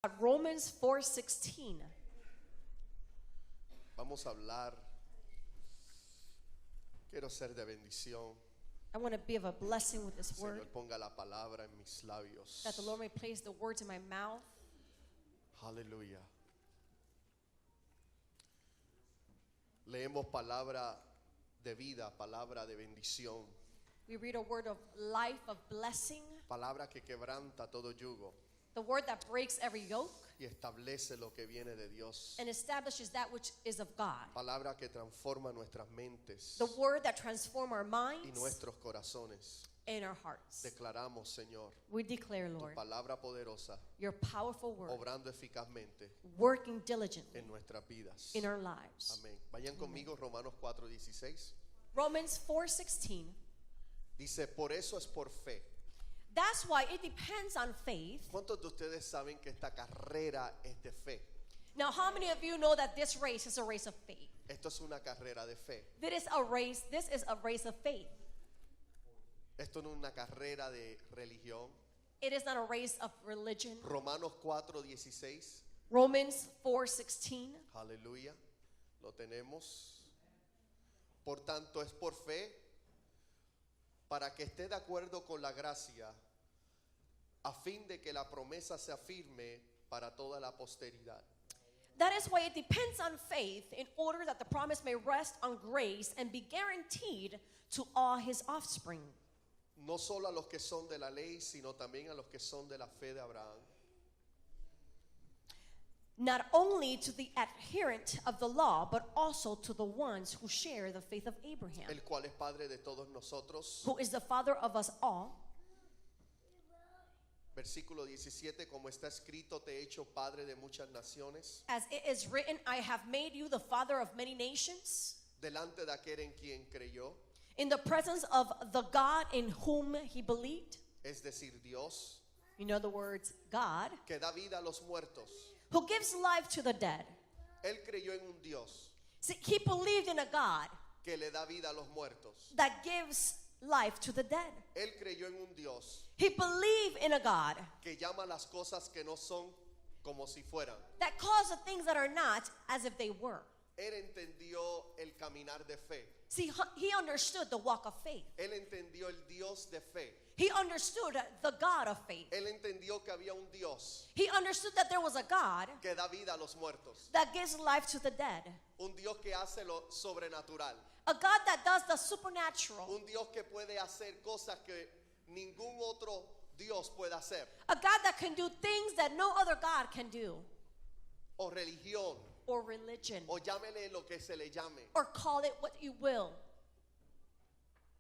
Romans 4:16. Vamos a hablar. Quiero ser de bendición. I want to be of a blessing with this word, Señor, ponga la palabra en mis labios. that the Lord may place the words in my mouth. Aleluya. Leemos palabra de vida, palabra de bendición, We read a word of life, of blessing, palabra que quebranta todo yugo the word that breaks every yoke y establece lo que viene de Dios. and establishes that which is of God. Palabra que transforma nuestras mentes The word that transforms our y minds nuestros corazones. and our hearts. Declaramos, Señor, We declare, tu Lord, palabra poderosa your powerful word obrando eficazmente working diligently en nuestras vidas. in our lives. Amén. Vayan conmigo, Romanos 4:16. Romans 4:16. Dice, por eso es por fe. That's why it depends on faith. ¿Cuántos de ustedes saben que esta carrera es de fe? Now, how many of you know that this race is a race of faith? Esto es una carrera de fe. This is a race of faith. Esto no es una carrera de religión. It is not a race of religion. Romanos 4:16. Romans 4:16. Aleluya. Lo tenemos. Por tanto, es por fe, para que esté de acuerdo con la gracia, a fin de que la promesa se afirme para toda la posteridad. That is why it depends on faith, in order that the promise may rest on grace and be guaranteed to all his offspring. No solo a los que son de la ley, sino también a los que son de la fe de Abraham. Not only to the adherent of the law, but also to the ones who share the faith of Abraham, El cual es Padre de todos nosotros. who is the father of us all. Versículo 17, como está escrito, te he hecho Padre de muchas naciones, As it is written, I have made you the father of many nations, delante de aquel en quien creyó, in the presence of the God in whom he believed. es decir, Dios, You know the words God, que da vida a los muertos. who gives life to the dead. Él creyó en un Dios See, he believed in a God que le da vida a los muertos. that gives life to the dead. Él creyó en un Dios He believed in a God que llama las cosas que no son como si fueran. that calls the things that are not as if they were. Él entendió el caminar de fe. See, he understood the walk of faith. Él entendió el Dios de fe. He understood the God of faith. Él entendió que había un Dios He understood that there was a God que da vida a los muertos. that gives life to the dead. Un Dios que hace lo sobrenatural. A God that does the supernatural. Un Dios que puede hacer cosas que ningún otro Dios puede hacer. A God that can do things that no other God can do. O religión. Or religion. O llámele lo que se le llame. Or call it what you will.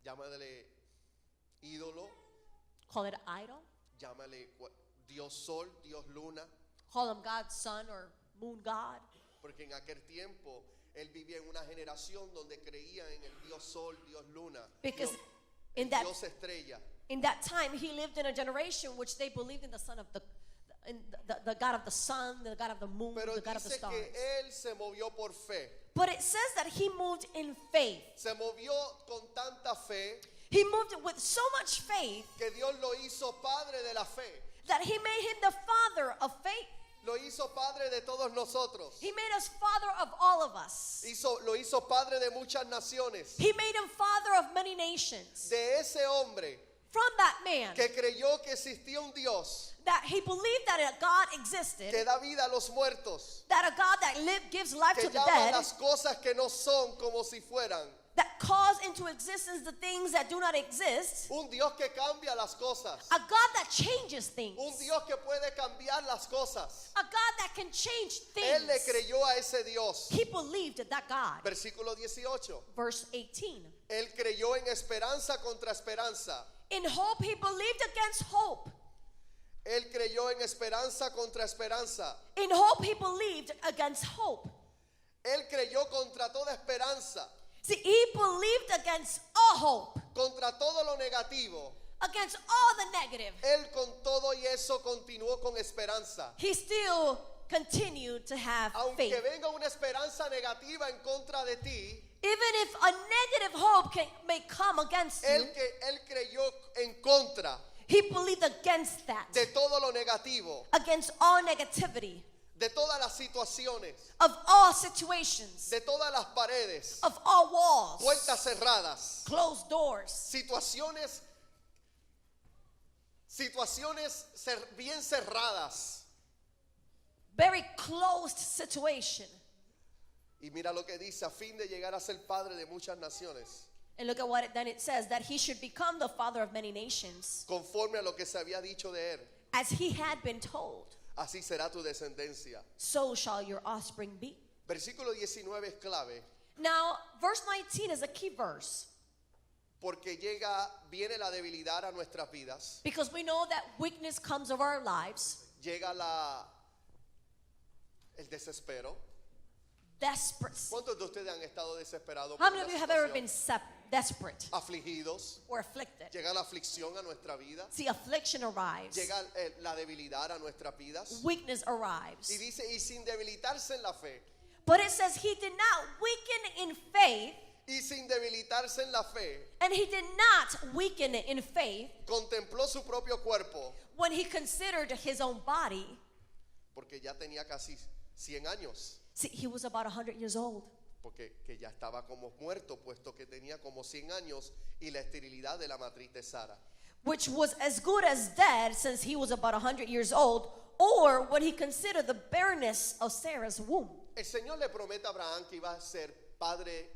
Llámale ídolo. Call it idol. Llámale Dios Sol, Dios Luna. Call him God's son or moon God. Porque en aquel tiempo él vivía en una generación donde creía en el Dios Sol, Dios Luna, Because Dios, in that Dios Estrella. In that time, he lived in a generation which they believed in the son of the God of the sun, the God of the moon, Pero the God of the dice stars. que él se movió por fe. But it says that he moved in faith. Se movió con tanta fe He moved with so much faith que Dios lo hizo padre de la fe. that he made him the father of faith. Lo hizo padre de todos nosotros. He made us father of all of us. Lo hizo padre de muchas naciones. He made him father of many nations. De ese hombre From that man, que creyó que existía un Dios that he believed that a God existed, que da vida a los muertos, that a God that gives life que to the llama dead, las cosas que no son como si fueran. that calls into existence the things that do not exist. Un Dios que cambia las cosas. A God that changes things. Un Dios que puede cambiar las cosas. A God that can change Él le things. creyó a ese Dios. He believed in that God. Versículo 18. Verse 18. Él creyó en esperanza contra esperanza. In hope he believed against hope. Él creyó en esperanza contra esperanza. In hope he believed against hope. Él creyó contra toda esperanza. See, he believed against all hope. Contra todo lo negativo. Against all the negative. Él con todo y eso continuó con esperanza. He still continued to have Aunque faith. venga una esperanza negativa en contra de ti, Even if a negative hope may come against you, él creyó en contra. He believed against that, de todo lo negativo, against all negativity, de todas las situaciones, of all situations, de todas las paredes, of all walls, puertas cerradas, closed doors, situaciones bien cerradas. very closed situation. Y mira lo que dice, a fin de llegar a ser padre de muchas naciones, And look at what then it says, that he should become the father of many nations, conforme a lo que se había dicho de él. as he had been told, Así será tu descendencia. so shall your offspring be. Versículo 19 es clave, Now, verse 19 is a key verse, porque viene la debilidad a nuestras vidas, because we know that weakness comes of our lives, llega el desespero. desperate. ¿Cuántos de ustedes han estado desesperados? How por many una of you have ever situación? been desperate Afligidos. or afflicted? Llega la aflicción a nuestra vida. See, affliction arrives, Llega la debilidad a nuestras vidas. weakness Y arrives. dice, y sin debilitarse en la fe. But it says he did not weaken in faith, Y sin debilitarse en la fe, and he did not weaken in faith contempló su propio cuerpo, when he considered his own body. porque ya tenía casi 100 años. See, he was about 100 years old, Porque que ya estaba como muerto, puesto que tenía como 100 años y la esterilidad de la matriz de Sara. which was as good as dead since he was about 100 years old, or when he considered the barrenness of Sarah's womb. El Señor le promete a Abraham que iba a ser padre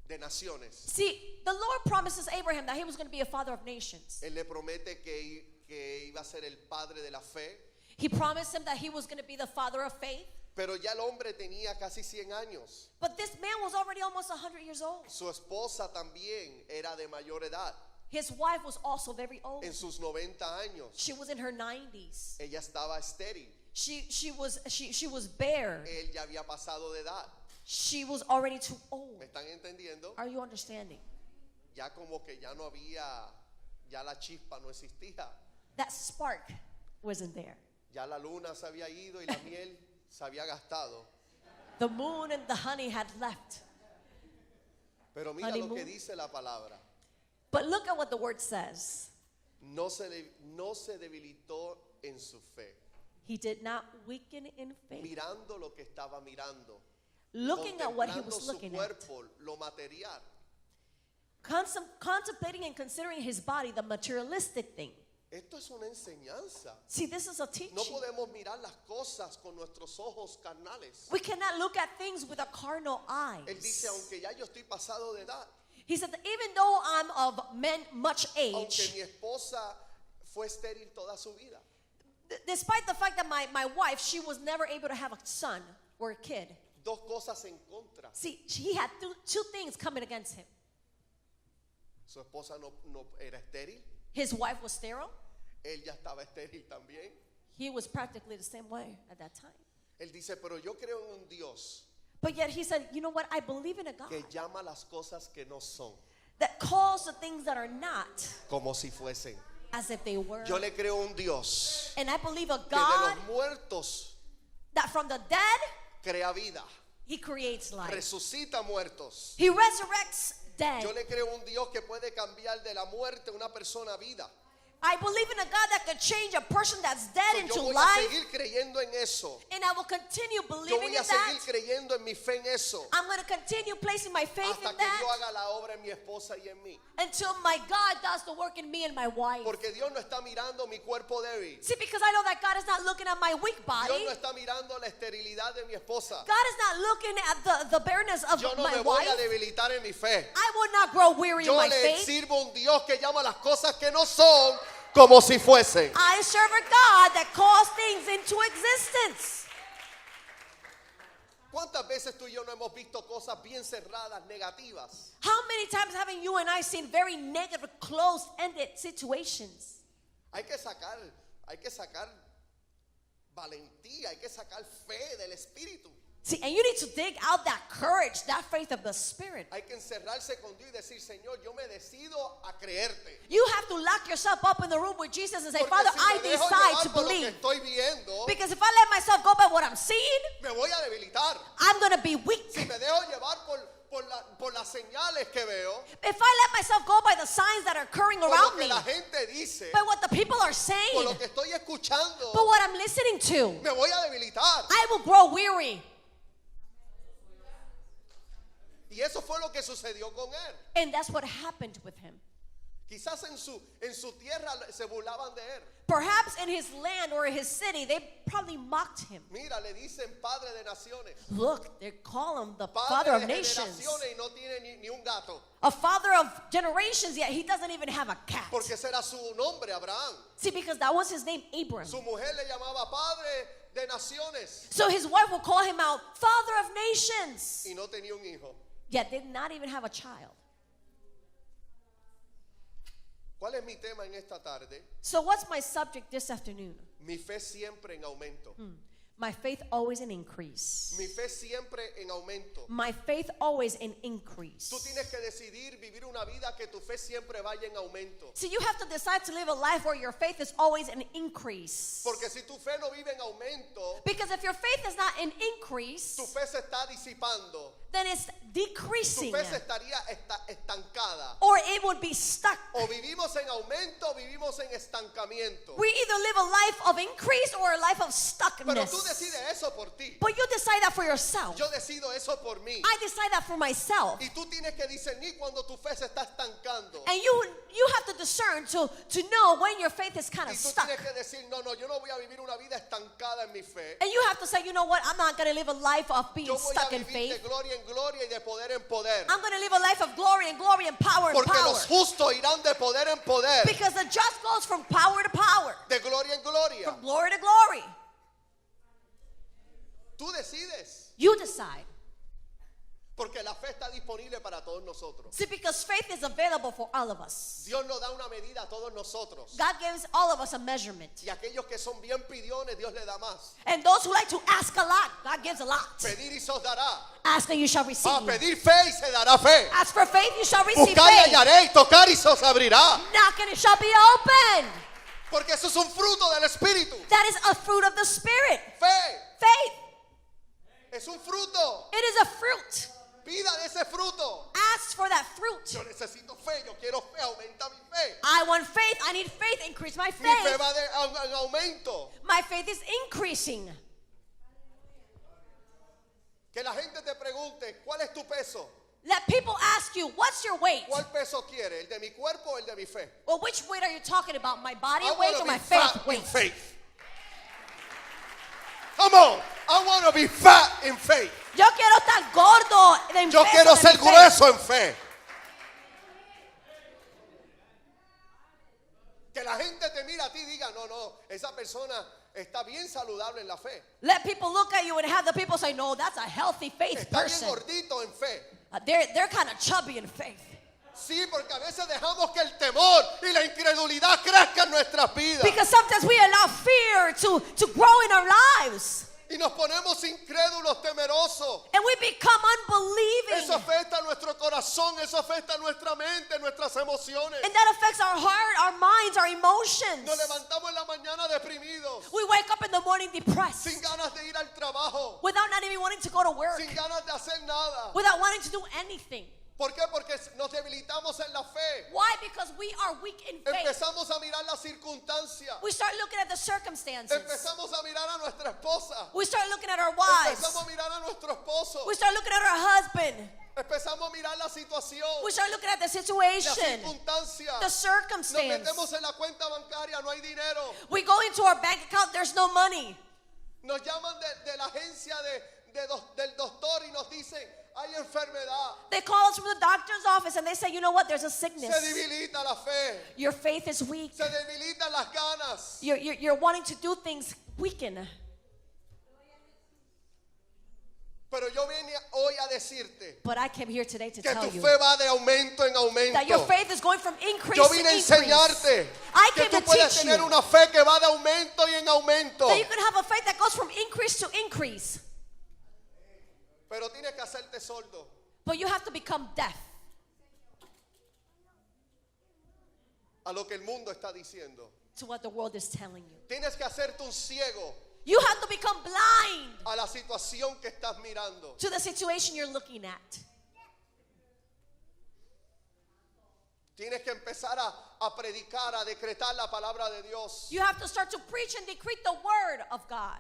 de naciones. See, the Lord promises Abraham that he was going to be a father of nations. Él le promete que iba a ser el padre de la fe. He promised him that he was going to be the father of faith. Pero ya el hombre tenía casi 100 años. But this man was already almost 100 years old. Su esposa también era de mayor edad, His wife was also very old. en sus 90 años. She was in her 90s. Ella estaba estéril. She was bare. Él ya había pasado de edad. She was already too old. ¿Me están entendiendo? Are you understanding? Ya como que ya no había, ya la chispa no existía. That spark wasn't there. Ya la luna se había ido y la miel se había gastado. The moon and the honey had left. Pero mira lo que Honeymoon. dice la palabra. But look at what the word says. No se debilitó en su fe. He did not weaken in faith. Mirando lo que estaba mirando. Looking at what he Contemplando was su looking at. cuerpo, lo material. Contemplating and considering his body, the materialistic thing. Esto es una enseñanza. See, this is a teaching. No podemos mirar las cosas con nuestros ojos carnales. We cannot look at things with a carnal eyes. Él dice, aunque ya yo estoy pasado de edad, He said that even though I'm of much aunque age, mi esposa fue estéril toda su vida, despite the fact that my wife, she was never able to have a son or a kid. dos cosas en contra. See, he had two things coming against him. Su esposa no era estéril, His wife was sterile. él ya estaba estéril también. He was practically the same way at that time. Él dice, pero yo creo en un Dios But yet he said, you know what? I believe in a God que llama las cosas que no son that calls the things that are not como si fuesen. as if they were. Yo le creo a un Dios And I believe a que de God los muertos that from the dead, crea vida, he creates life. resucita muertos. He resurrects dead. Yo le creo a un Dios que puede cambiar de la muerte una persona a vida. I believe in a God that could change a person that's dead So, into yo voy a life. seguir creyendo en eso. And I will continue Yo believing voy in a seguir that. creyendo en mi fe en eso I'm going to continue placing my faith hasta in que Dios that haga la obra en mi esposa y en mí. until my God does the work in me and my wife. Porque Dios no está mirando mi cuerpo débil. See, because I know that God is not looking at my weak body. Dios no está mirando la esterilidad de mi esposa. God is not looking at the barrenness of Yo no my me voy wife. a debilitar en mi fe. I will not grow weary in Yo my le faith. sirvo a un Dios que llama las cosas que no son como si fuesen. I serve a God that calls things into existence. ¿Cuántas veces tú y yo no hemos visto cosas bien cerradas, negativas? How many times haven't you and I seen very negative, closed-ended situations? Hay que sacar valentía, hay que sacar fe del Espíritu. See, and you need to dig out that courage, that faith of the Spirit. Hay que encerrarse con Dios y decir, Señor, yo me decido a creerte. You have to lock yourself up in the room with Jesus and say, Porque Father, si I me dejo decide llevar to por lo que believe. estoy viendo, Because if I let myself go by what I'm seeing, me voy a debilitar. I'm going to be Si weak. me dejo llevar por las señales que veo, if I let myself go by the signs that are occurring por lo around que me, la gente dice, by what the people are por saying, lo que estoy escuchando, but what I'm listening to, me voy a debilitar. I will grow weary. Y eso fue lo que sucedió con él. And that's what happened with him. Quizás en su tierra se burlaban de él. Perhaps in his land or his city, they probably mocked him. Mira, le dicen padre de naciones. Look, they call him the father Padre of de nations. generaciones y no tiene ni un gato. A father of generations, yet he doesn't even have a cat. Porque ese era su nombre, Abraham. See, because that was his name, Abram. Su mujer le llamaba padre de naciones. So his wife would call him out, father of nations. Y no tenía un hijo. Yet did not even have a child. ¿Cuál es mi tema en esta tarde? So what's my subject this afternoon? Mi fe siempre en aumento. My faith always in increase. Mi fe siempre en aumento. My faith always in increase. Tú tienes que decidir vivir una vida que tu fe siempre vaya en aumento. So you have to decide to live a life where your faith is always in increase. Porque si tu fe no vive en aumento, Because if your faith is not in increase, tu fe se está disipando. then it's Tu decreasing. fe se estaría estancada. Or it would be stuck. O vivimos en aumento o vivimos en estancamiento. We either live a life of increase or a life of Pero tú stuckness. decides eso por ti. But you decide that for yourself. Yo decido eso por mí. I decide that for myself. Y tú tienes que discernir cuando tu fe se está estancando. And you have to discern to know when your faith is kind Y of tú stuck. tienes que decir, no, yo no voy a vivir una vida estancada en mi fe. And you have to say, you know what, I'm not going to live a life of being Yo voy a stuck in vivir de faith. gloria en gloria y de poder en poder. I'm going to live a life of glory and glory and power and Porque power. los justos irán de poder en poder. Because the just goes from power to power, De gloria en gloria. from glory to glory. Tú decides. You decide. Porque la fe está disponible para todos nosotros. See, because faith is available for all of us. Dios nos da una medida a todos nosotros. God gives all of us a measurement. Y aquellos que son bien pidiones, Dios le da más. And those who like to ask a lot, God gives a lot. Pedir y se os dará. Ask and you shall receive. A pedir fe y se dará fe. Ask for faith, you shall receive Buscar y faith. hallaréis, tocar y se os abrirá. Knock and it shall be open. Porque eso es un fruto del Espíritu. That is a fruit of the Spirit. Fe Faith. es un fruto. It is a fruit. Pida de ese fruto. Ask for that fruit. Yo necesito fe, yo quiero fe, aumenta mi fe. I want faith. I need faith. Increase my Mi fe faith. va en aumento. My faith is increasing. Que la gente te pregunte, ¿cuál es tu peso? Let people ask you, what's your weight? ¿Cuál peso quiere? ¿El de mi cuerpo o el de mi fe? Well, which weight are you talking about? My body I weight wanna or be my fat faith in weight? faith. Come on, I want to be fat in faith. Yo quiero estar gordo en Yo peso quiero de ser mi fe. grueso en fe. Que la gente te mira a ti y diga, no, esa persona está bien saludable en la fe. Let people look at you and have the people say, no, that's a healthy faith Está bien person. gordito en fe. They're kind of chubby in faith. Sí, porque a veces dejamos que el temor y la incredulidad crezcan en nuestras vidas. Because sometimes we allow fear to grow in our lives. Y nos ponemos incrédulos, temerosos. And we become unbelieving. Eso afecta nuestro corazón, eso afecta nuestra mente, nuestras emociones. And that affects our heart, our minds, our emotions. Nos levantamos en la mañana deprimidos, We wake up in the morning depressed, sin ganas de ir al trabajo, without not even wanting to go to work, sin ganas de hacer nada. without wanting to do anything. ¿Por qué? Porque nos debilitamos en la fe. Why? Because we are weak in faith. Empezamos a mirar las circunstancias. We start looking at the circumstances. Empezamos a mirar a nuestra esposa. We start looking at our wives. Empezamos a mirar a nuestro esposo. We start looking at our husband. Empezamos a mirar la situación, We start looking at the la situation, circunstancia. the Nos circumstance. metemos en la cuenta bancaria, no hay dinero. We go into our bank account, there's no money. Nos llaman de la agencia del doctor y nos dicen, hay enfermedad. They call us from the doctor's office and they say, you know what, there's a Se sickness. debilita la fe. Your faith is weak. Se debilitan las ganas. You're wanting to do things weaken. Pero yo vine hoy a decirte But I came here today to que tell tu you fe va de aumento en that your aumento. faith is going from increase Yo to vine a increase. enseñarte I que came tú to puedes teach tener you una fe que va de aumento y en aumento. that you can have a faith that goes from increase to increase. Pero tienes que hacerte sordo. But you have to become deaf A lo que el mundo está diciendo. to what the world is telling you. Tienes que hacerte un ciego You have to become blind a la situación que estás mirando. to the situation you're looking at. Tienes que empezar a predicar, a decretar la palabra de Dios. You have to start to preach and decree the word of God.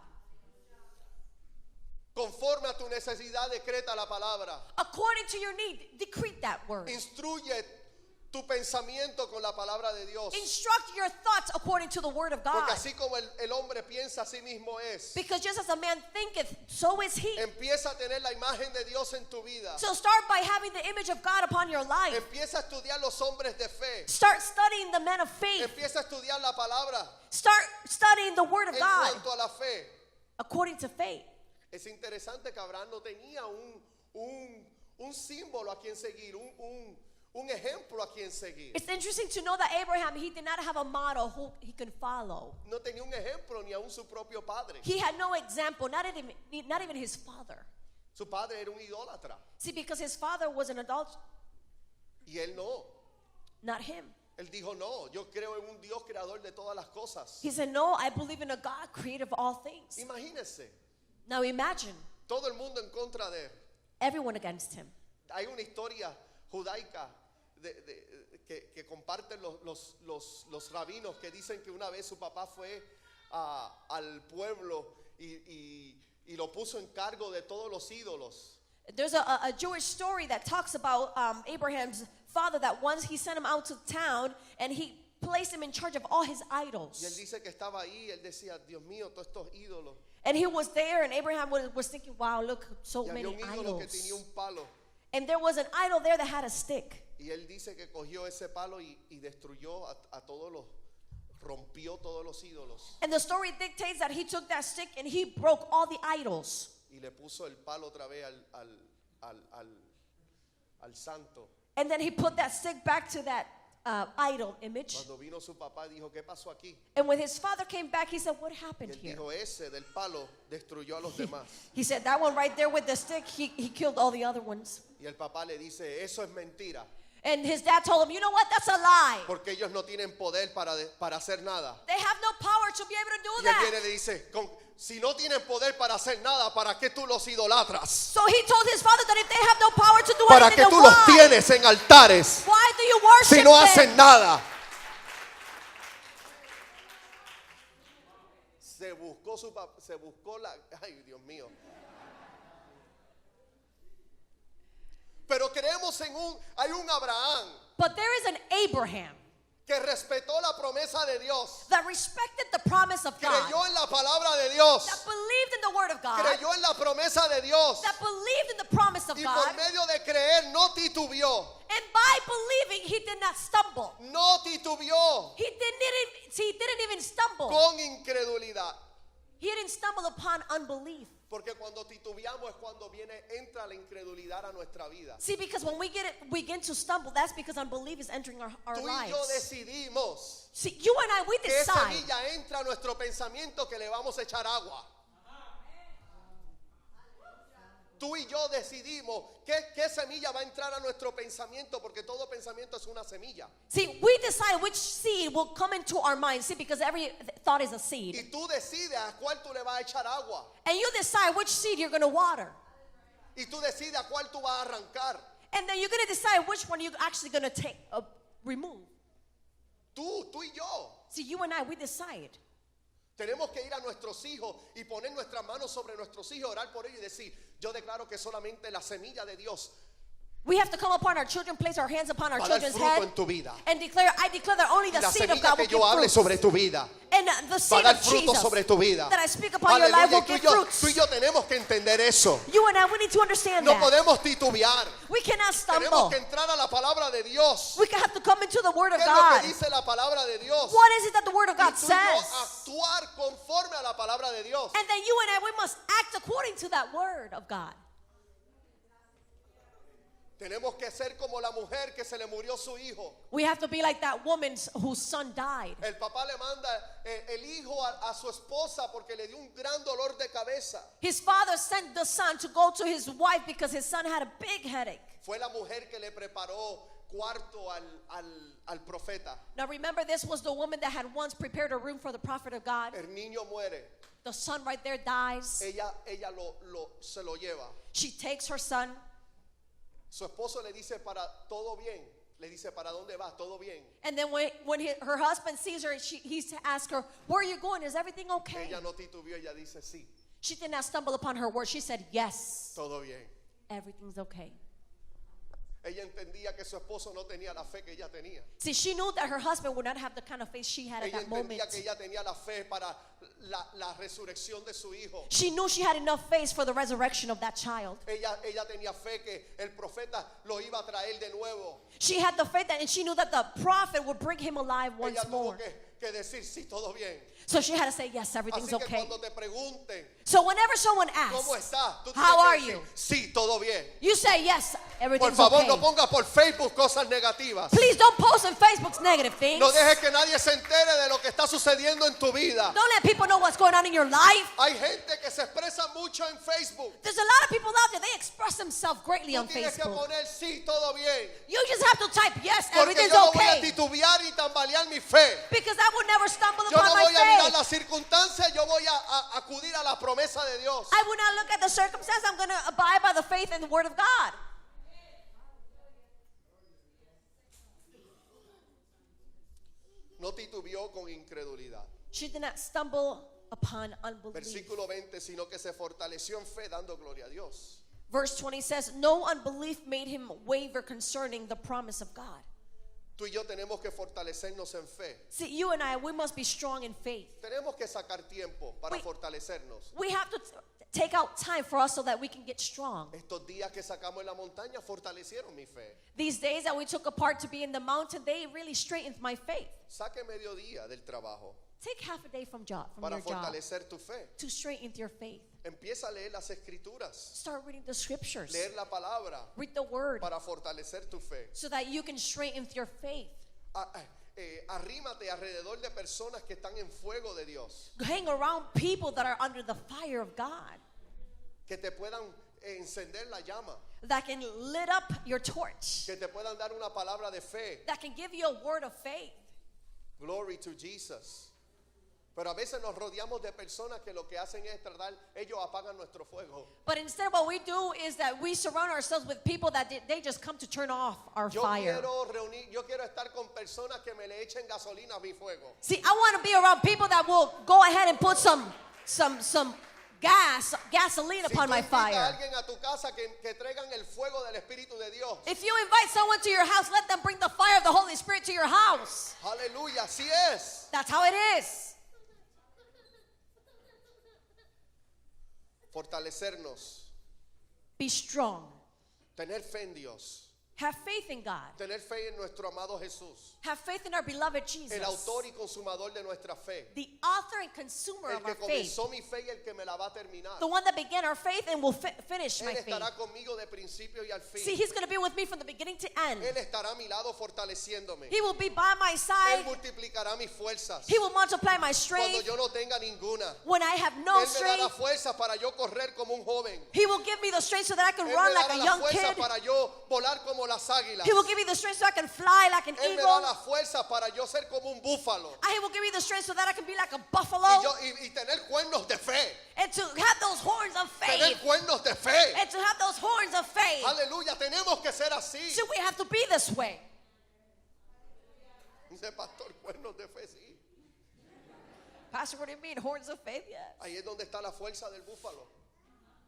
Conforme a tu necesidad, decreta la palabra. According to your need, decree that word. Instruye tu pensamiento con la palabra de Dios. Instruct your thoughts according to the word of God. Porque así como el hombre piensa a sí mismo es. Because just as a man thinketh, so is he. Empieza a tener la imagen de Dios en tu vida. So start by having the image of God upon your life. Empieza a estudiar los hombres de fe. Start studying the men of faith. Empieza a estudiar la palabra Start studying the word of en God cuanto a la fe. according to faith. Es interesante que Abraham no tenía un símbolo a quien seguir, un ejemplo a quien seguir. It's interesting to know that Abraham, he did not have a model who he could follow. No tenía un ejemplo ni aún su propio padre. He had no example, not even his father. Su padre era un idólatra See, because his father was an adult, y él no. not him. Él dijo, no, yo creo en un Dios creador de todas las cosas. He said, no, I believe in a God creator of all things. Imagínense, Now imagine todo el mundo en contra de él. everyone against him. Hay una historia judaica que comparten los rabinos que dicen que una vez su papá fue al pueblo y lo puso en cargo de todos los ídolos. There's a Jewish story that talks about Abraham's father, that once he sent him out to town and he placed him in charge of all his Y él idols. dice que estaba ahí, él decía, Dios mío, todos estos ídolos. And he was there, and Abraham was thinking, wow, look, so Y había many un ídolo que idols. tenía un palo. And there was an idol there that had a stick. Y él dice que cogió ese palo y destruyó a todos los, rompió todos los ídolos. And the story dictates that he took that stick and he broke all the idols. Y le puso el palo otra vez al santo. And then he put that stick back to that idol image. Cuando vino su papá dijo, ¿qué pasó aquí? And when his father came back, he said, what Y happened él here? dijo, ese del palo destruyó a los demás. He said, that one right there with the stick, he killed all the other ones. Y el papá le dice, eso es mentira. And his dad told him, you know what, that's a lie. Porque ellos no tienen poder para hacer nada. They have no power to be able to do Y él viene y that. le dice, si no tienen poder para hacer nada, ¿para qué tú los idolatras? So he told his father that if they have no power to do ¿Para anything, qué then tú los why? tienes en altares Why do you worship si no them? hacen nada? Se buscó la, ay Dios mío. Pero creemos hay un Abraham But there is an Abraham que respetó la promesa de Dios, that respected the promise of God, creyó en la palabra de Dios, that believed in the word of God, creyó en la promesa de Dios that believed in the promise of y God, por medio de creer no titubeó, and by believing he did not stumble. no titubeó He didn't even stumble. con incredulidad. He didn't stumble upon unbelief. Porque cuando titubeamos es cuando entra la incredulidad a nuestra vida. See, because when we begin to stumble, that's because unbelief is entering our Tú y yo lives. decidimos See, you and I, we que decide. semilla entra a nuestro pensamiento que le vamos a echar agua. Tú y yo decidimos qué semilla va a entrar a nuestro pensamiento, porque todo pensamiento es una semilla. See, we decide which seed will come into our mind. See, because every thought is a Y seed. tú decides a cuál tú le vas a echar agua. And you decide which seed you're going to water. Y tú decides a cuál tú vas a arrancar. And then you're going to decide which one you're actually going to remove. Tú y yo. See, you and I, we decide. Tenemos que ir a nuestros hijos y poner nuestras manos sobre nuestros hijos, orar por ellos y decir, yo declaro que solamente la semilla de Dios We have to come upon our children, place our hands upon our va a dar children's fruto head, en tu vida. and I declare that only Y the la seed of semilla God will que yo give hable fruit. sobre tu vida And the va a seed dar of fruto Jesus sobre tu vida. that I speak upon your life Aleluya. will Y give fruits. tú y yo tenemos que entender eso. You and I, we need to understand No that. podemos titubear. We cannot Tenemos stumble. que entrar a la palabra de Dios. We have to come into the Word of ¿Qué es lo God. que dice la palabra de Dios? What is it that the Word of Y God tú y yo says? actuar conforme a la palabra de Dios. And then you and I, we must act according to that Word of God. Tenemos que ser como la mujer que se le murió su hijo. We have to be like that woman whose son died. El papá le manda el hijo a su esposa porque le dio un gran dolor de cabeza. His father sent the son to go to his wife because his son had a big headache. Fue la mujer que le preparó cuarto al profeta. Now remember, this was the woman that had once prepared a room for the prophet of God. El niño muere. The son right there dies. Ella se lo lleva. She takes her son. Su esposo le dice, para todo bien, le dice, ¿para dónde vas? ¿Todo bien? And then when her husband sees her, he asks her, where are you going? Is everything okay? Ella no titubeó, ella dice, sí, She did not stumble upon her words. She said, yes, todo bien. everything's okay. Ella entendía que su esposo no tenía la fe que ella tenía. See, she knew that her husband would not have the kind of faith she had at Ella that moment. entendía que ella tenía la fe para la resurrección de su hijo. She knew she had enough faith for the resurrection of that child. Ella tenía fe que el profeta lo iba a traer de nuevo. She had the faith and she knew that the prophet would bring him alive once Ella tuvo more. que decir, sí, todo bien. So she had to say, yes, everything's Así que okay. cuando te pregunten, So whenever someone ¿cómo asks, estás? Tú how tienes are que decir, you? sí, todo bien. You say, yes, Por everything's favor, okay. no pongas por Facebook cosas negativas. Please don't post on Facebook's negative things. No dejes que nadie se entere de lo que está sucediendo en tu vida. Don't let people know what's going on in your life. Hay gente que se expresa mucho en Facebook. There's a lot of people out there, they express themselves greatly Tú on tienes que Facebook. poner sí, todo bien. You just have to type, yes, Porque everything's yo no voy a okay. titubear y tambalear mi fe. Because I would never stumble Yo upon no my voy a mirar faith. las circunstancias, yo voy a acudir a la promesa de Dios. I will not look at the circumstance. I'm going to abide by the faith and the word of God. No titubeó con incredulidad. She did not stumble upon unbelief. Versículo 20, sino que se fortaleció en fe dando gloria a Dios. Verse 20 says, no unbelief made him waver concerning the promise of God. Tú y yo tenemos que fortalecernos en fe. See, you and I, we must be strong in faith. Tenemos que sacar tiempo para Wait. fortalecernos. We have to take out time for us so that we can get strong. Estos días que sacamos en la montaña fortalecieron mi fe. These days that we took apart to be in the mountain, they really straightened my faith. Saque mediodía del trabajo Take half a day from para your job fortalecer tu fe. to strengthen your faith. Empieza a leer las escrituras, Start reading the scriptures. leer la palabra Read the word para fortalecer tu fe. so that you can strengthen your faith. Arrímate alrededor de personas que están en fuego de Dios, Hang around people that are under the fire of God, que te puedan encender la llama, that can lit up your torch, que te puedan dar una palabra de fe. that can give you a word of faith. Glory to Jesus. Pero a veces nos rodeamos de personas que lo que hacen es tratar, ellos apagan nuestro fuego. But instead, what we do is that we surround ourselves with people that they just come to turn off our Yo fire. yo quiero estar con personas que me le echen gasolina a mi fuego. See, I want to be around people that will go ahead and put some gasoline Si upon tú my invitas a fire. alguien a tu casa que traigan el fuego del Espíritu de Dios. If you invite someone to your house, let them bring the fire of the Holy Spirit to your house. Aleluya, así es. That's how it is. Fortalecernos, Be strong. tener fe en Dios, Have faith in God. tener fe en nuestro amado Jesús, Have faith in our beloved Jesus, el autor y consumador de nuestra fe, the author and consumer el of our que faith, comenzó mi fe y el que me la va a terminar. the one that began our faith and will finish my Él faith. estará conmigo de principio y al fin. See, he's going to be with me from the beginning to end. Él estará a mi lado fortaleciéndome. He will be by my Él side. multiplicará mis fuerzas He will multiply my cuando strength yo no tenga ninguna. when I have no Él me dará strength. fuerza para yo correr como un joven. He will give me the strength so that I can Él run me like dará a la young fuerza kid. para yo volar como las águilas. He will give me the strength so I can fly like an Él me da eagle. la fuerza para yo ser como un búfalo He will give me the strength so that I can be like a buffalo y tener cuernos de fe. and to have those horns of Tener faith. cuernos de fe. And to have those horns of faith. Aleluya, tenemos que ser así. So we have to be this way. Dice pastor, cuernos de fe, sí. Pastor, what do you mean? Horns of faith? Yes. Ahí es donde está la fuerza del búfalo.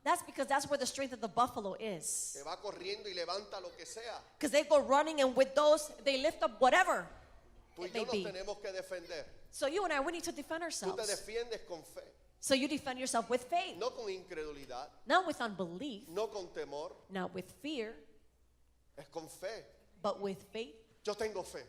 That's because that's where the strength of the buffalo is. Que va corriendo y levanta lo que sea. Because they go running and with those, they lift up whatever Tú y it yo may nos be. tenemos que defender. So you and I, we need to defend Tú te ourselves. defiendes con fe, So you defend yourself with faith, no con incredulidad, not with unbelief, no con temor, not with fear, es con fe. but with faith. Yo tengo fe.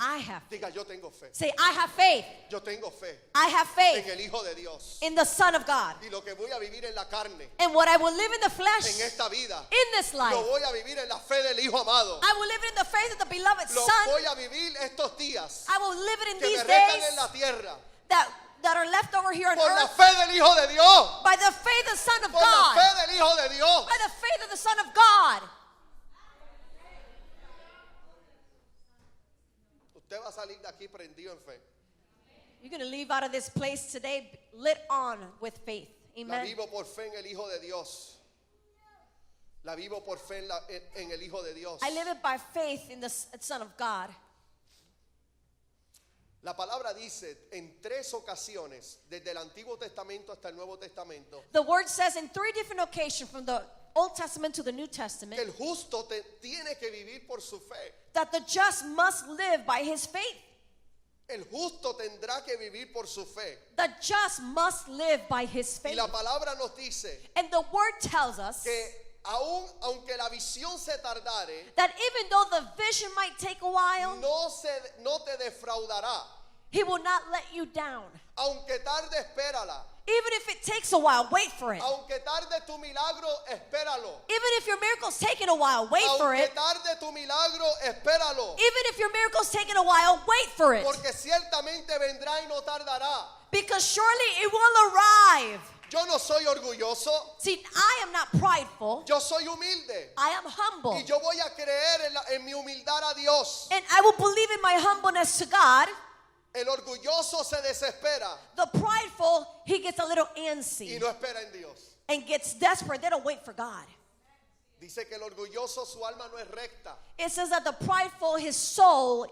I have. Diga, yo tengo fe. Say, I have faith. Yo tengo fe I have en faith el Hijo de Dios. in the Son of God. Y lo que voy a vivir en la carne, And what I will live in the en flesh, esta vida, in this life, lo voy a vivir en la fe del Hijo amado. I will live it in the faith of the beloved Lo Son. voy a vivir estos días I will live it in que these me restan en days la tierra that are left over here on por la earth fe del Hijo de Dios. by the faith of the Son of Por la God. fe del Hijo de Dios. By the faith of the Son of God. Usted va a salir de aquí prendido en fe. You're going to leave out of this place today lit on with faith. La Amen. vivo por fe en el Hijo de Dios. La vivo por fe en el Hijo de Dios. I live it by faith in the Son of God. La palabra dice en 3 ocasiones, desde el Antiguo Testamento hasta el Nuevo Testamento, The word says in 3 different occasions from the Old Testament to the New Testament que el justo tiene que vivir por su fe. that the just must live by his faith. El justo tendrá que vivir por su fe. The just must live by his Y faith. la palabra nos dice And the word tells us que aunque la visión se tardare, that even though the vision might take a while, no te defraudará. he will not let you down. Aunque tarde, espérala. Even if it takes a while, wait for it. Aunque tarde tu milagro, espéralo. Even if your miracle's taking a while, wait for Aunque it. tarde tu milagro, espéralo. Even if your miracle's taking a while, wait for it. Porque ciertamente vendrá y no tardará. Because surely it will arrive. Yo no soy orgulloso, See, I am not prideful. yo soy humilde. I am humble. Y yo voy a creer en mi humildad a Dios. And I will believe in my humbleness to God. El orgulloso se desespera The prideful, he gets a little y antsy no espera en Dios. and gets desperate. They don't wait for God. Dice que el orgulloso su alma no es recta, It says that the prideful, his soul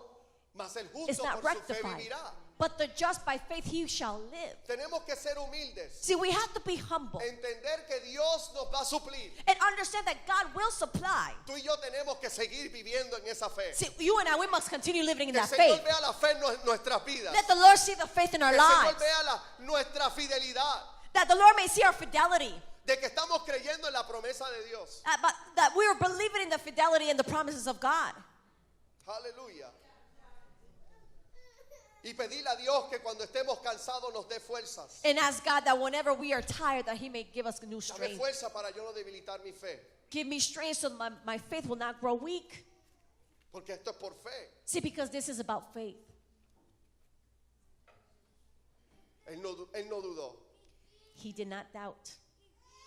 mas el is justo not por su fe rectified. vivirá. But the just by faith he shall live. Tenemos que ser humildes, See, we have to be humble entender que Dios nos va a suplir. and understand that God will supply. Tú y yo tenemos que seguir viviendo en esa fe. See, you and I, we must continue living in Que el that Señor faith. vea la fe en nuestras vidas. Let the Lord see the faith in our Que el Señor lives. vea nuestra fidelidad. That the Lord may see our fidelity. De que estamos creyendo en la promesa de Dios. But that we are believing in the fidelity and the promises of God. Aleluya. Y pedirle a Dios que cuando estemos cansados nos dé fuerzas. And ask God that whenever we are tired, that he may give us new Dame strength. fuerza para yo no debilitar mi fe. Give me strength so my faith will not grow weak. Porque esto es por fe. See, because this is about faith. Él no dudó. He did not doubt.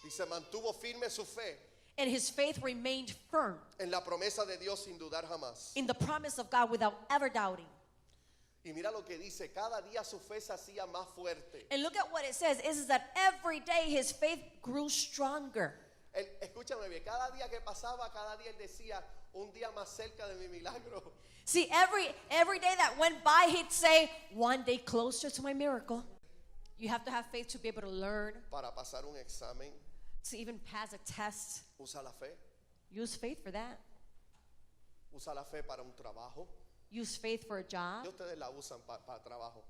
Y se mantuvo firme su fe And his faith remained firm en la promesa de Dios sin dudar jamás. in the promise of God without ever doubting. Y mira lo que dice, cada día su fe se hacía más fuerte. And look at what it says. It says that every day his faith grew stronger. Escúchame bien, cada día que pasaba, cada día él decía, un día más cerca de mi milagro. See, every day that went by, he'd say, one day closer to my miracle. You have to have faith to be able to learn, Para pasar un examen, to even pass a test. usa la fe. Use faith for that. Usa la fe para un trabajo. Use faith for a Y job. ustedes la usan para trabajo.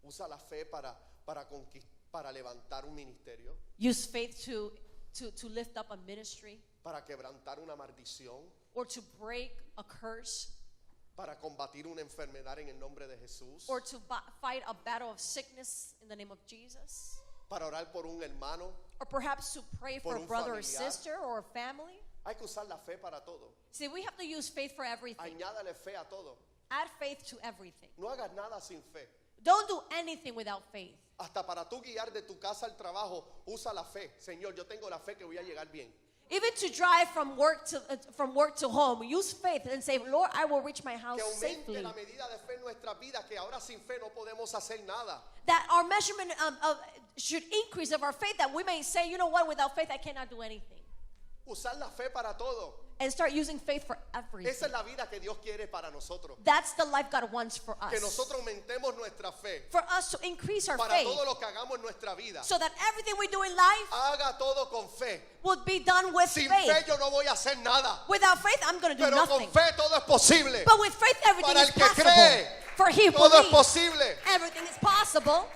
Usa la fe para levantar un ministerio, Use faith to lift up a ministry para quebrantar una maldición, or to break a curse para combatir una enfermedad en el nombre de Jesús, or to fight a battle of sickness in the name of Jesus, para orar por un hermano. or perhaps to pray for Por a un brother or familiar. sister or a family. Hay que usar la fe para todo. See, we have to use faith for everything. Añádale fe a todo. Add faith to everything. No hagas nada sin fe. Don't do anything without faith. Hasta para tú guiar de tu casa al trabajo, usa la fe. Señor, yo tengo la fe que voy a llegar bien. Even to drive from work to home, use faith and say, Lord, I will reach my house Que aumente safely. la medida de fe en nuestra vida, que ahora sin fe no podemos hacer nada. That our measurement should increase of our faith, that we may say, you know what, without faith I cannot do anything. Usar la fe para todo. And start using faith for everything. Esa es la vida que Dios quiere para nosotros. That's the life God wants for Que us. nosotros aumentemos nuestra fe For us to increase our para faith todo lo que hagamos en nuestra vida. so that everything we do in life Haga todo con fe. would be done with Sin fe faith. yo no voy a hacer nada. Without faith, I'm going to do Pero con nothing. fe todo es posible. But with faith, everything Para is el que possible. cree, For he who todo es believes, posible. everything is possible.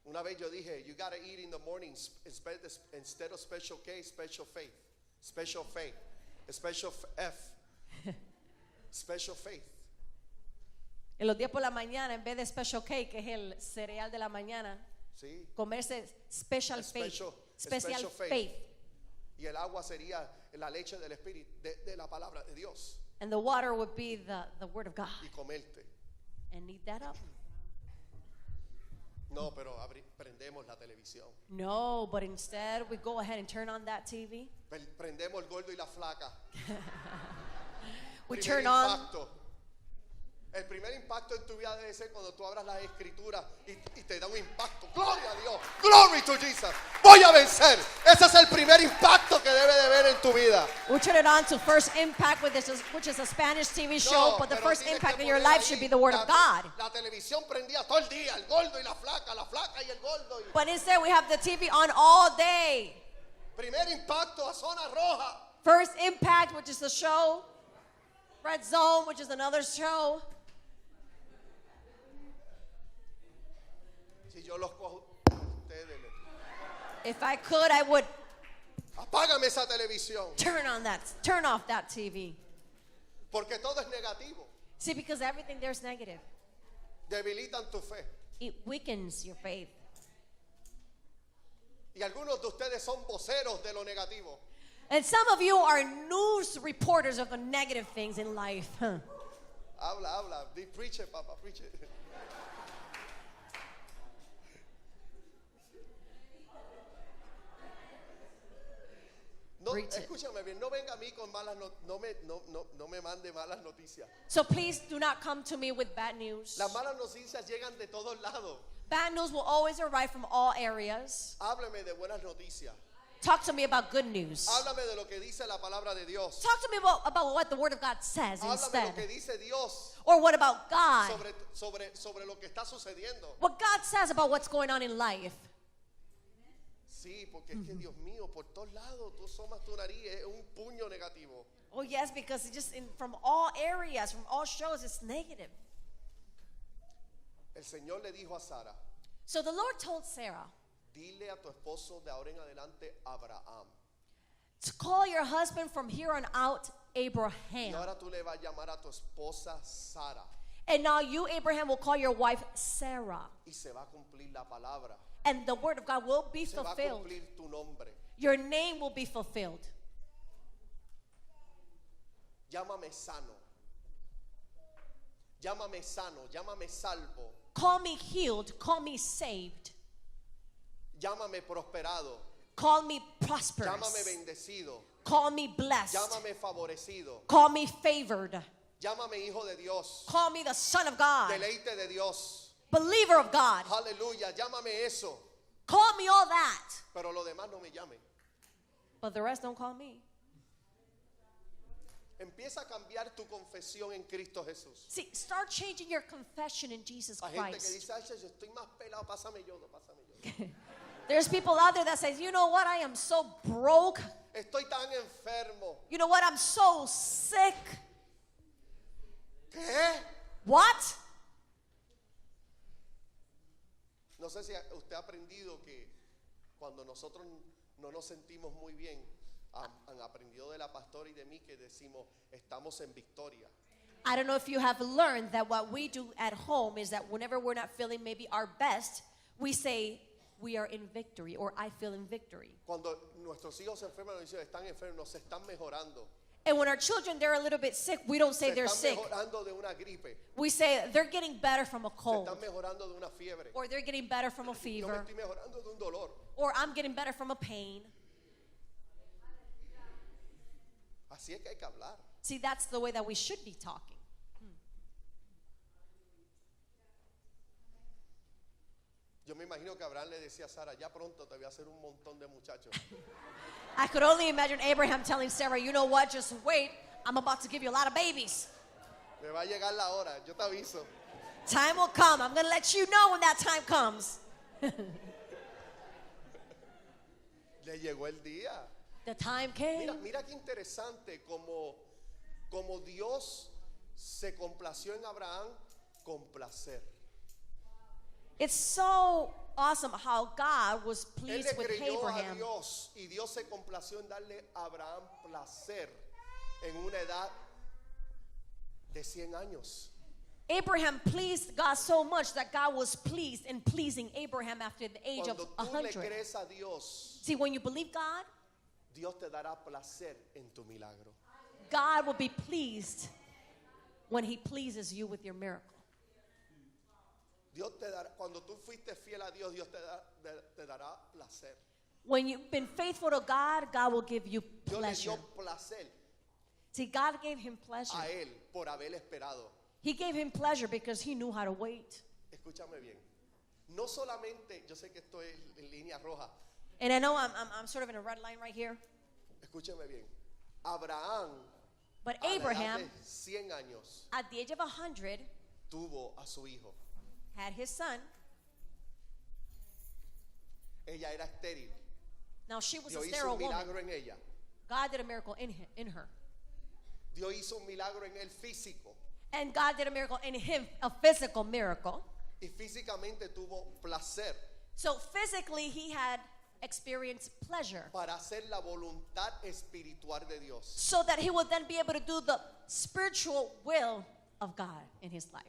Una vez yo dije, you gotta eat in the morning instead of special K, special faith. Special faith. Special F. Special faith. En los días por la mañana, en vez de special cake, que es el cereal de la mañana, ¿Sí? comerse special faith. Special faith. Faith. Y el agua sería la leche del Espíritu, de la palabra de Dios. And the water would be the word of God. Y comerte. And eat that up. No, pero prendemos la televisión. No, but instead we go ahead and turn on that TV. Prendemos el gordo y la flaca. We Primer turn on impacto. El primer impacto en tu vida debe ser cuando tú abras las escrituras y te da un impacto. Gloria a Dios. Glory to Jesus. Voy a vencer. Ese es el primer impacto que debe de ver en tu vida. We turn it on to First Impact, which is a Spanish TV show, but the pero first tienes impact que in your poner life ahí should be the Word of God. La televisión prendía todo el día, el gordo y la flaca y el gordo. But instead, we have the TV on all day. Primer impacto a zona roja. First Impact, which is the show. Red Zone, which is another show. Si yo los cojo, ustedes If I could, I would apágame esa televisión. turn off that TV. Porque todo es negativo. See, because everything there's negative. Debilitan tu fe. It weakens your faith. Y algunos de ustedes son voceros de lo negativo. And some of you are news reporters of the negative things in life. Habla. Preach it, Papa, preach it. No, Preach it. escúchame bien, no venga a mí con malas no me mande malas noticias. So please do not come to me with bad news. Las malas noticias llegan de todos lados. Bad news will always arrive from all areas. Hábleme de buenas noticias. Talk to me about good news. Háblame de lo que dice la palabra de Dios. Talk to me about what the Word of God says Háblame instead. lo que dice Dios Or what about God? sobre lo que está sucediendo. What God says about what's going on in life. Sí, porque es que Dios mío, por todos lados tú asomas tu nariz, es un puño negativo. Oh yes, because it just from all areas, from all shows, it's negative. El Señor le dijo a Sara, So the Lord told Sarah dile a tu esposo de ahora en adelante Abraham. to call your husband from here on out Y Abraham. ahora tú le vas a llamar a tu esposa Sara. And now you, Abraham, will call your wife Sarah. Y se va a cumplir la palabra. And the word of God will be Se va a fulfilled. cumplir tu nombre. Your name will be fulfilled. Llámame sano. Llámame sano, llámame salvo. Call me healed. Call me saved. Llámame prosperado. Call me Llámame prosperous. bendecido. Call me blessed. Llámame favorecido. Call me favored. Llámame hijo de Dios. Call me the Son of God. Deleite de Dios. Believer of God. Aleluya, llámame eso. Call me all that. Pero lo demás no me llame. But the rest don't call me. Empieza a cambiar tu confesión en Cristo Jesús. See, start changing your confession in Jesus Hay gente que Christ. dice, ay, yo estoy más pelado, pásame yo, no, pásame yo. There's people out there that says, you know what, I am so broke. Estoy tan enfermo. You know what, I'm so sick. ¿Qué? What? No sé si usted ha aprendido que cuando nosotros no nos sentimos muy bien, han aprendido de la pastora y de mí que decimos, estamos en victoria. I don't know if you have learned that what we do at home is that whenever we're not feeling maybe our best, we say we are in victory or I feel in victory. Cuando nuestros hijos se enferman, nos dicen, están enfermos, se están mejorando. And when our children, they're a little bit sick, we don't say Se they're están sick. mejorando de una gripe. We say they're getting better from a Se cold. están mejorando de una fiebre. Or they're getting better from a Yo me fever. estoy mejorando de un dolor. Or I'm getting better from a pain. Así es que hay que hablar. See, that's the way that we should be talking. Yo me imagino que Abraham le decía a Sara, ya pronto te voy a hacer un montón de muchachos. I could only imagine Abraham telling Sarah, you know what, just wait, I'm about to give you a lot of babies. Me va a llegar la hora, yo te aviso. Time will come. I'm going to let you know when that time comes. Le llegó el día. The time came. Mira qué interesante como Dios se complació en Abraham con placer. It's so awesome how God was Él pleased le with creyó a Abraham. Dios y Dios se complació en darle a Abraham placer en una edad de 100 años. Abraham pleased God so much that God was pleased in pleasing Abraham after the age of Cuando tú le 100. crees a Dios, See, when you believe God, Dios te dará placer en tu milagro. God will be pleased when he pleases you with your miracle. Dios te dará, cuando tú fuiste fiel a Dios, Dios te dará placer. When you've been faithful to God, God will give you Dios le pleasure. dio placer See, God gave him pleasure a él por haber esperado. He gave him pleasure because he knew how to wait. Escúchame bien. No solamente, yo sé que esto es en línea roja. And I know I'm sort of in a red line right here. Escúchame bien. Abraham, But a la edad Abraham, de 100 años, at the age of 100, tuvo a su hijo. had his son. Ella era estéril. Now she was a Dios hizo sterile un woman. milagro en ella. God did a miracle in her. Dios hizo un milagro en el físico. And God did a miracle in him, a physical miracle. Y físicamente tuvo placer So physically he had experienced pleasure. para hacer la voluntad espiritual de Dios. So that he would then be able to do the spiritual will of God in his life.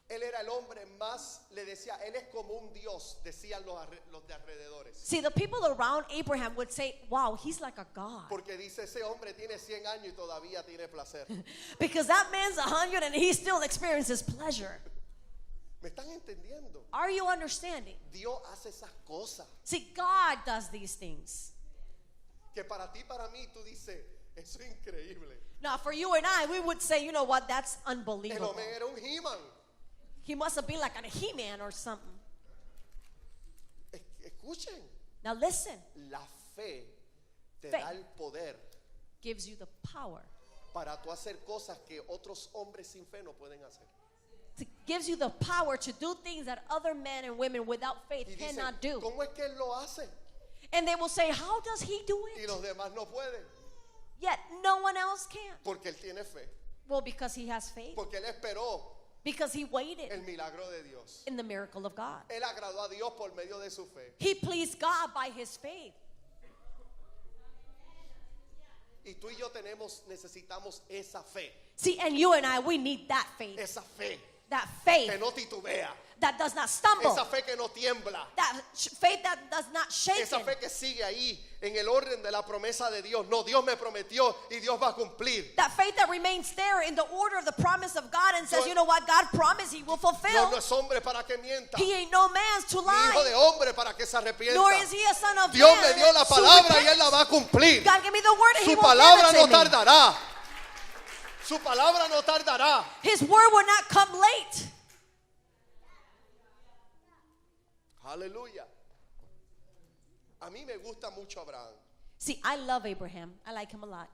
Él era el hombre más, le decía, él es como un Dios, decían los de alrededores. See, the people around Abraham would say, wow, he's like a God. Porque dice, ese hombre tiene 100 años y todavía tiene placer. Because that man's 100 and he still experiences pleasure. ¿Me están entendiendo? Are you understanding? Dios hace esas cosas See, God does these things. que para ti, para mí, tú dices, eso es increíble. Now, for you and I, we would say, you know what, that's El unbelievable. hombre era un He-Man. He must have been like a He-Man or something. Escuchen, Now listen, la fe te Fe. da el poder gives you the power. para tú hacer cosas que otros hombres sin fe no pueden hacer. It gives you the power to do things that other men and women without faith Y dicen, cannot do. ¿cómo es que él lo hace? And they will say, how does he do Y it? los demás no pueden. Yet no one else can. Porque él tiene fe. Well, because he has faith. Porque él esperó Because he waited el milagro de Dios. in the miracle of God. Él agradó a Dios por medio de su fe. He pleased God by his faith. Y tú y yo necesitamos esa fe. See, and you and I, we need that faith. Esa fe That faith que no titubea. that does not stumble. Esa fe que no tiembla. That faith that does not shake. Esa fe que sigue ahí en el orden de la promesa de Dios. No, Dios me prometió y Dios va a cumplir. That faith that remains there in the order of the promise of God and says, Dios- you know what, God promised he will Dios fulfill. no es hombre para que mienta. He ain't no man to Ni hijo de lie, hombre para que se arrepienta. nor is he a son of Dios man me dio la to palabra y repent. Él la va a cumplir. God give me the word and he Su will give palabra it no to me. tardará. Su palabra no tardará. His word will not come late. Aleluya. A mí me gusta mucho Abraham. See, I love Abraham. I like him a lot.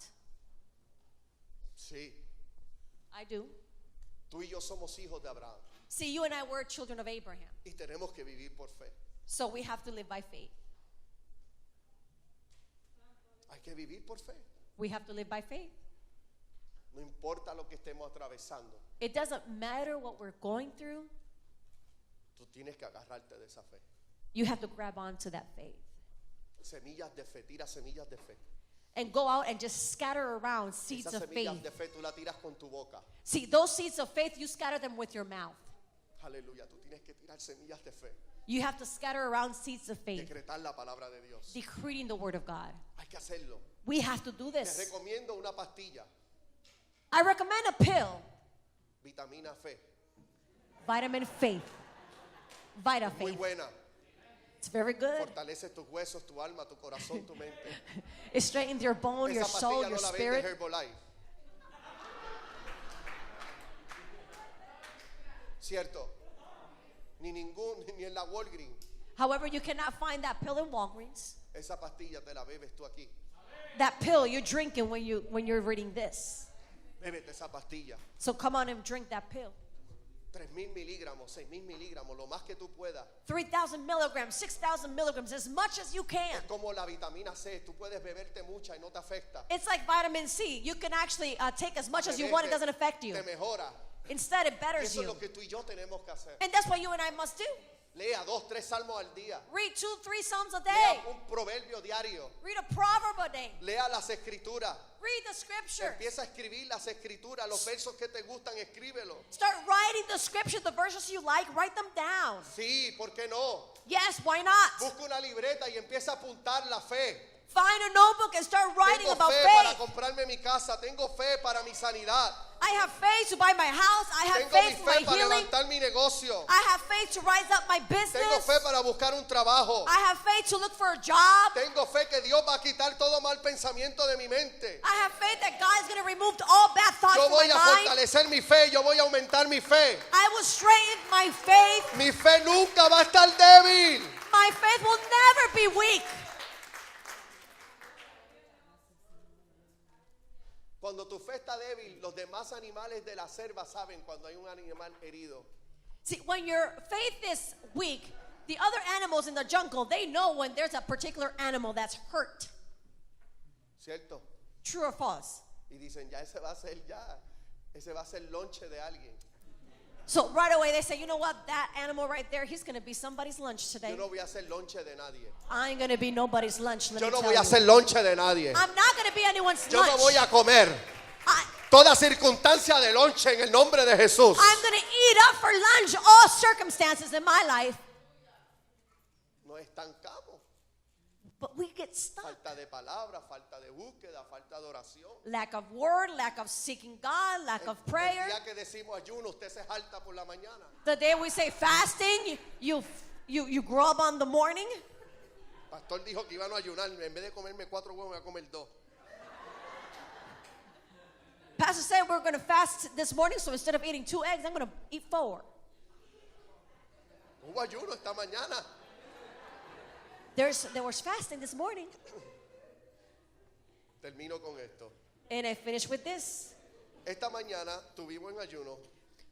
Sí, I do. tú y yo somos hijos de Abraham See, you and I were children of Abraham. y tenemos que vivir por fe. So we have to live by faith. Hay que vivir por fe. We have to live by faith. No importa lo que estemos atravesando, It doesn't matter what we're going through. tú tienes que agarrarte de esa fe. You have to grab onto that faith. Semillas de fe, tira semillas de fe. And go out and just scatter around seeds Esas of faith. semillas de fe tú las tiras con tu boca. See, those seeds of faith, you scatter them with your mouth. Aleluya, tú tienes que tirar semillas de fe. You have to scatter around seeds of faith, Decretar la palabra de Dios. decreting the word of God. Hay que hacerlo. We have to do Te this. recomiendo una pastilla, I recommend a pill, vitamina fe. vitamin faith. Vita Muy faith. buena. It's very good. Fortalece tus huesos, tu alma, tu corazón, tu mente. It straightens your bone, your Esa soul, pastilla your no la vende spirit. Herbalife. ¿Cierto? Ni en la Walgreens. However, you cannot find that pill in Walgreens. Esa pastilla te la bebes tú aquí. That pill you're drinking when you're reading this. Bébete esa pastilla. So come on and drink that pill. 3,000 miligramos, 6,000 miligramos, lo más que tú puedas. 3,000 milligrams, 6,000 milligrams, as much as you can. Es como la vitamina C, tú puedes beberte mucha y no te afecta. It's like vitamin C. You can actually take as much as you Bebé, want. It doesn't affect you. Te mejora. Instead, it Y betters eso es you. lo que tú y yo tenemos que hacer. And that's what you and I must do. Lea 2-3 salmos al día. Read 2-3 Psalms a Lea day. un proverbio diario. Read a proverb a day. Lea las escrituras. Read the scriptures. Empieza a escribir las escrituras, los versos que te gustan, escríbelo. Start writing the scriptures, the verses you like, write them down. Sí, ¿por qué no? Yes, why not? Busca una libreta y empieza a apuntar la fe. Find a notebook and start writing Tengo about fe para faith. comprarme mi casa. Tengo fe para mi sanidad. I have faith to buy my house. I have Tengo mi faith for my fe para healing. levantar mi negocio. I have faith to rise up my Tengo business. fe para buscar un trabajo. I have faith to look for a job. Tengo fe que Dios va a quitar todo mal pensamiento de mi mente. I have faith that God is going to remove all bad thoughts Yo from voy my a mind. fortalecer mi fe. Yo voy a aumentar mi fe. I will strengthen my faith. Mi fe nunca va a estar débil. My faith will never be weak. Cuando tu fe está débil, los demás animales de la selva saben cuando hay un animal herido. See, when your faith is weak, the other animals in the jungle, they know when there's a particular animal that's hurt. ¿Cierto? True or false? Y dicen, ya ese va a ser ese va a ser lonche de alguien. So right away they say, you know what? That animal right there, he's going to be somebody's lunch today. Yo no voy a hacer lonche de nadie. I ain't going to be nobody's lunch. Let Yo me no tell voy a you. hacer lonche de nadie. I'm not going to be anyone's Yo lunch. no voy a comer toda circunstancia de lonche en el nombre de Jesús. I'm going to eat up for lunch all circumstances in my life. Nos estancamos. But we get stuck. Falta de palabra, falta de búsqueda, falta de oración. Lack of word, lack of seeking God, lack of El prayer. día que decimos ayuno, usted se jalta por la mañana. The day we say fasting, you grub on the morning. Pastor dijo que iba a no ayunar. En vez de comerme 4 huevos, me voy a comer 2. Pastor said we're going to fast this morning, so instead of eating 2 eggs, I'm going to eat 4. Hubo ayuno esta mañana. There was fasting this morning. Termino con esto. And I finished with this. Esta mañana tuvimos en ayuno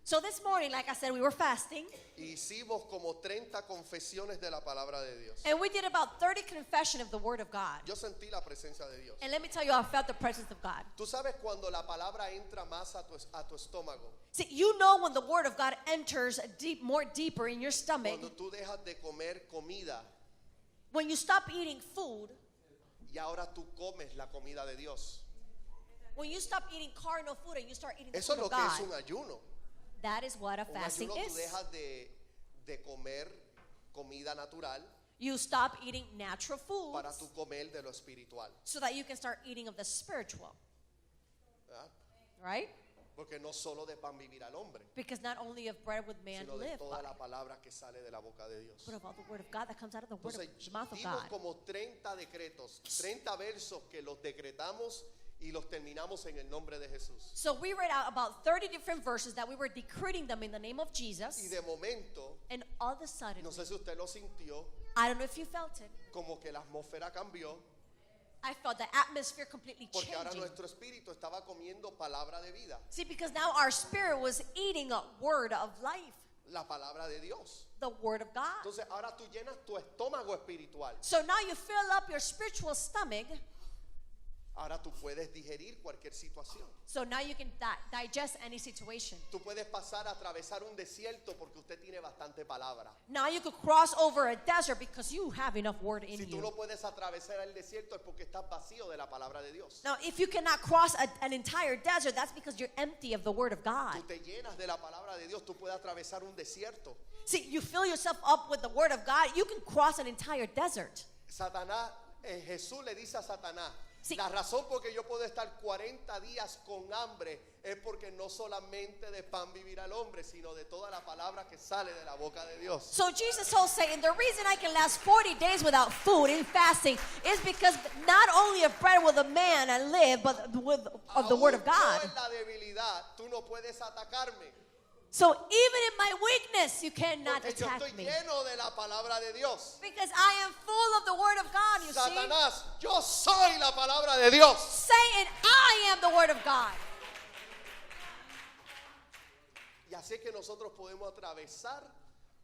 So this morning, like I said, we were fasting. y hicimos como 30 confesiones de la palabra de Dios. And we did about 30 confession of the Word of God. Yo sentí la presencia de Dios. And let me tell you, I felt the presence of God. Tú sabes cuando la palabra entra más a tu estómago. See, you know when the Word of God enters more deeper in your stomach, Cuando tú dejas de comer comida when you stop eating food, y ahora tú comes la comida de Dios. when you stop eating carnal food and you start eating the Eso es food lo of que es God. un ayuno. That is what a Un fasting ayuno tú is. dejas de comer comida natural You stop eating natural para foods tú comer de lo espiritual. so that you can start eating of the spiritual, ¿Verdad? right? Porque no solo de pan vivirá el hombre, Because not only of bread would man sino de live toda by, la palabra que sale de la boca de Dios. but of all the Word of God that comes out of the word Entonces, of the mouth of dimos God. como 30 decretos, 30 versos que los decretamos y los terminamos en el nombre de Jesús. So we read out about 30 different verses that we were decreting them in the name of Y Jesus. de momento, And all of a sudden, no sé si usted lo sintió, I don't know if you felt it, como que la atmósfera cambió, I felt the atmosphere completely porque ahora changing. nuestro espíritu estaba comiendo palabra de vida, See, because now our spirit was eating a word of life, la palabra de Dios. the Word of God. Entonces ahora tú llenas tu estómago espiritual. So now you fill up your spiritual stomach, Ahora tú puedes digerir cualquier situación. so now you can digest any situation. Tú puedes pasar a atravesar un desierto porque usted tiene bastante palabra. Now you could cross over a desert because you have enough word in Si tú you. no puedes atravesar el desierto es porque estás vacío de la palabra de Dios. Now, if you cannot cross an entire desert, that's because you're empty of the Word of God. Tú te llenas de la palabra de Dios, tú puedes atravesar un desierto. See, you fill yourself up with the Word of God, you can cross an entire desert. Satanás, Jesús le dice a Satanás, Sí. la razón por que yo puedo estar 40 días con hambre es porque no solamente de pan vivirá el hombre, sino de toda la palabra que sale de la boca de Dios. So Jesus told Satan, the reason I can last 40 days without food in fasting is because not only of bread will the man live, but of the Word of Aún God. yo en la debilidad, tú no puedes atacarme. So even in my weakness, you cannot Porque yo estoy attack me. lleno de la palabra de Dios. Because I am full of the Word of God, you see. Satanás, yo soy la palabra de Dios. Satan, I am the Word of God. Y así es que nosotros podemos atravesar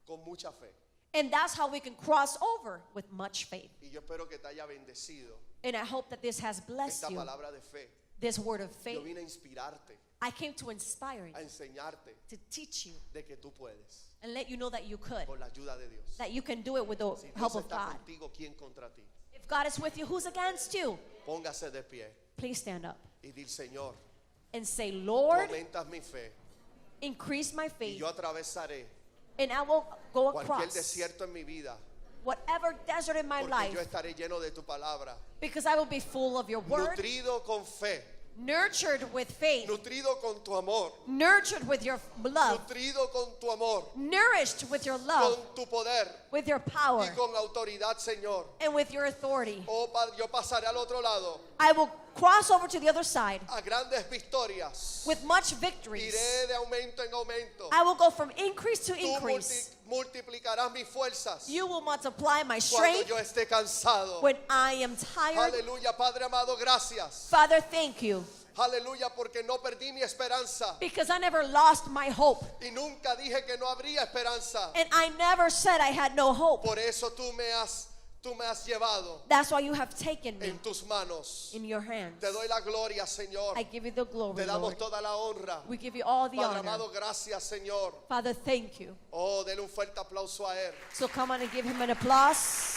con mucha fe. And that's how we can cross over with much faith. Y yo espero que te haya bendecido And I hope that this has blessed esta you, palabra de fe. this word of Yo faith. vine a inspirarte, I came to inspire you, a enseñarte to teach you, de que tú puedes, and let you know that you could, con la ayuda de Dios. that you can do it with the Si help Dios of está God. contigo, ¿quién contra ti? If God is with you, who's against you? Póngase de pie Please stand up y di, Señor, and say, tú Lord, aumentas mi fe increase my y faith, yo atravesaré and I will go cualquier across desierto en mi vida whatever desert in my Porque life, yo estaré lleno de tu palabra. because I will be full of your word, Nutrido con fe. nurtured with faith, Nutrido con tu amor. nurtured with your love, Nutrido con tu amor. nourished with your love, Con tu poder. with your power, Y con autoridad, Señor. and with your authority. Oh, Padre, yo pasaré al otro lado I will cross over to the other side a grandes victorias. with much victories. Iré de aumento en aumento. I will go from increase to Tú increase. multiplicarás mis fuerzas You will multiply my cuando strength yo esté cansado. when I am tired. Aleluya, Padre amado, gracias. Father, thank you, Aleluya, porque no perdí mi esperanza. because I never lost my hope. Y nunca dije que no habría esperanza. And I never said I had no hope. Por eso tú me has llevado That's why you have taken me en tus manos. in your hands. Te doy la gloria, Señor. I give you the glory, Te damos Lord. toda la honra. We give you all the Padre honor. amado, gracias, Señor. Father, thank you. Oh, denle un fuerte aplauso a Él. So come on and give him an applause.